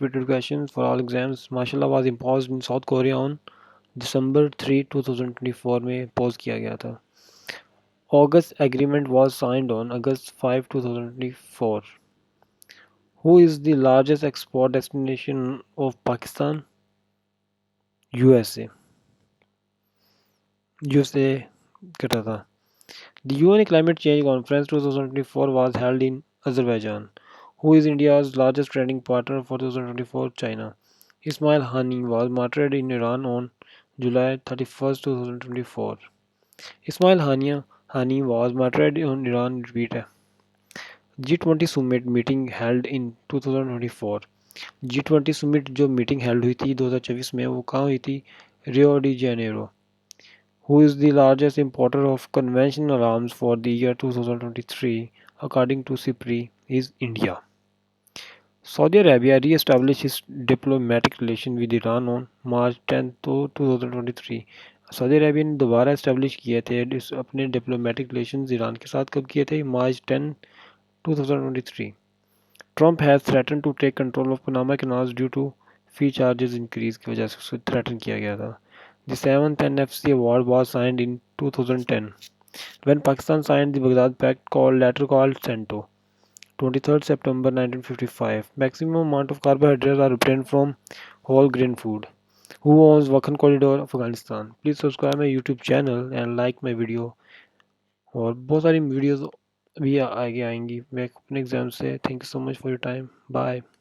repeated questions for all exams. Martial law was imposed in South Korea on December 3, 2024 में pause किया गया था. August agreement was signed on August 5, 2024. Who is the largest export destination of Pakistan? USA. USA कटा था. The UN Climate Change Conference 2024 was held in Azerbaijan. Who is India's largest trading partner for 2024? China. Ismail Hani was martyred in Iran on July 31st, 2024. Ismail Hani was martyred in Iran. Repeat है. G20 summit meeting held in 2024. G20 summit जो meeting held हुई थी 2024 में वो कहाँ हुई थी? Rio de Janeiro. Who is the largest importer of conventional arms for the year 2023 according to SIPRI is India. Saudi Arabia re-established its diplomatic relation with Iran on March 10, 2023. Saudi Arabia ने दोबारा establish किए थे अपने diplomatic relations Iran के साथ कब किए थे? March 10, 2023. Trump has threatened to take control of Panama Canals due to fee charges increase की वजह से उसे थ्रेटन किया गया था. The seventh NFC award was signed in 2010 when Pakistan signed the Baghdad Pact later called CENTO. 23rd September 1955. Maximum amount of carbohydrates are obtained from whole grain food. Who owns Wakhan Corridor of Afghanistan? Please subscribe my YouTube channel and like my video. और बहुत सारी videos भी आगे आएंगी मैं अपने exam से. Thank you so much for your time. Bye.